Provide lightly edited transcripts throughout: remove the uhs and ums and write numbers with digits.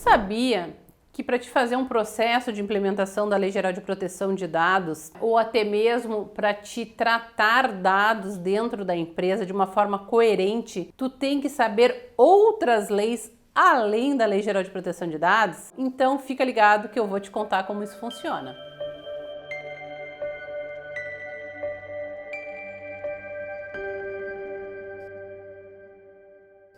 Sabia que para te fazer um processo de implementação da Lei Geral de Proteção de Dados, ou até mesmo para te tratar dados dentro da empresa de uma forma coerente, tu tem que saber outras leis além da Lei Geral de Proteção de Dados? Então fica ligado que eu vou te contar como isso funciona.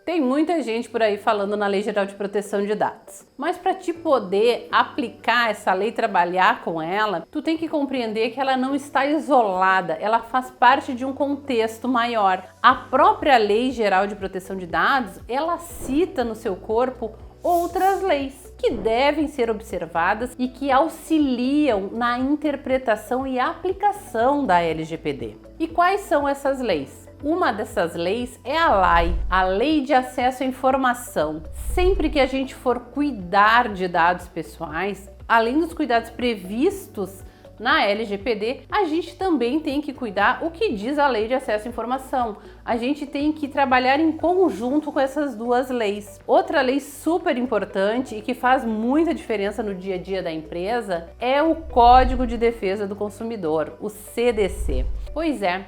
Tem muita gente por aí falando na Lei Geral de Proteção de Dados, mas para te poder aplicar essa lei, trabalhar com ela, tu tem que compreender que ela não está isolada, ela faz parte de um contexto maior. A própria Lei Geral de Proteção de Dados, ela cita no seu corpo outras leis que devem ser observadas e que auxiliam na interpretação e aplicação da LGPD. E quais são essas leis? Uma dessas leis é a LAI, a Lei de Acesso à Informação. Sempre que a gente for cuidar de dados pessoais, além dos cuidados previstos na LGPD, a gente também tem que cuidar o que diz a Lei de Acesso à Informação. A gente tem que trabalhar em conjunto com essas duas leis. Outra lei super importante e que faz muita diferença no dia a dia da empresa é o Código de Defesa do Consumidor, o CDC. Pois é,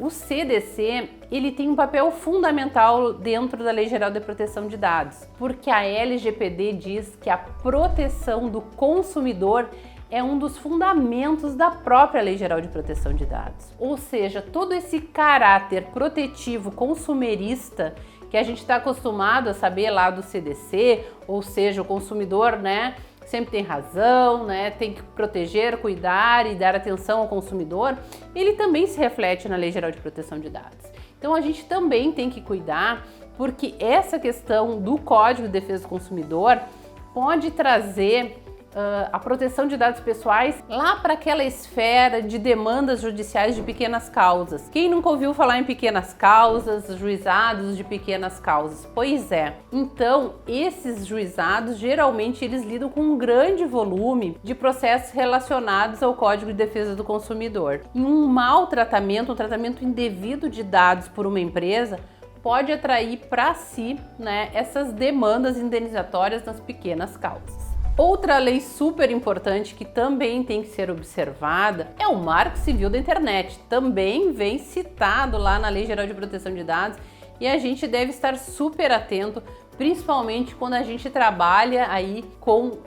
o CDC, ele tem um papel fundamental dentro da Lei Geral de Proteção de Dados, porque a LGPD diz que a proteção do consumidor é um dos fundamentos da própria Lei Geral de Proteção de Dados. Ou seja, todo esse caráter protetivo consumerista que a gente está acostumado a saber lá do CDC, ou seja, o consumidor, né, sempre tem razão, né? Tem que proteger, cuidar e dar atenção ao consumidor, ele também se reflete na Lei Geral de Proteção de Dados. Então a gente também tem que cuidar, porque essa questão do Código de Defesa do Consumidor pode trazer a proteção de dados pessoais lá para aquela esfera de demandas judiciais de pequenas causas. Quem nunca ouviu falar em pequenas causas, juizados de pequenas causas? Pois é. Então, esses juizados, geralmente, eles lidam com um grande volume de processos relacionados ao Código de Defesa do Consumidor. E um mau tratamento, um tratamento indevido de dados por uma empresa, pode atrair para si, né, essas demandas indenizatórias nas pequenas causas. Outra lei super importante que também tem que ser observada é o Marco Civil da Internet. Também vem citado lá na Lei Geral de Proteção de Dados e a gente deve estar super atento, principalmente quando a gente trabalha aí com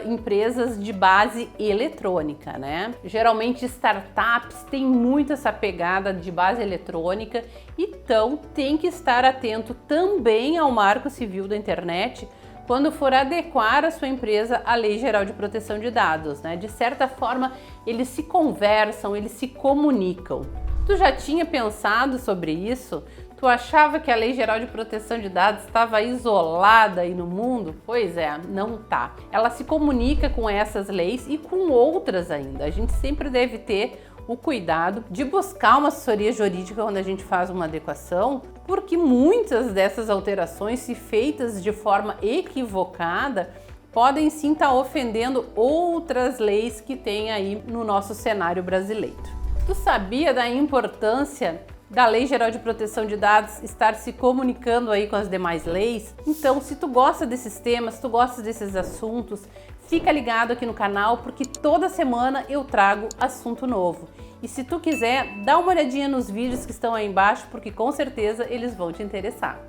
empresas de base eletrônica, né? Geralmente startups têm muito essa pegada de base eletrônica, então tem que estar atento também ao Marco Civil da Internet quando for adequar a sua empresa à Lei Geral de Proteção de Dados, né? De certa forma, eles se conversam, eles se comunicam. Tu já tinha pensado sobre isso? Tu achava que a Lei Geral de Proteção de Dados estava isolada aí no mundo? Pois é, não tá. Ela se comunica com essas leis e com outras ainda. A gente sempre deve ter o cuidado de buscar uma assessoria jurídica quando a gente faz uma adequação, porque muitas dessas alterações, se feitas de forma equivocada, podem sim estar ofendendo outras leis que tem aí no nosso cenário brasileiro. Tu sabia da importância da Lei Geral de Proteção de Dados estar se comunicando aí com as demais leis? Então, se tu gosta desses temas, se tu gosta desses assuntos, fica ligado aqui no canal, porque toda semana eu trago assunto novo. E se tu quiser, dá uma olhadinha nos vídeos que estão aí embaixo, porque com certeza eles vão te interessar.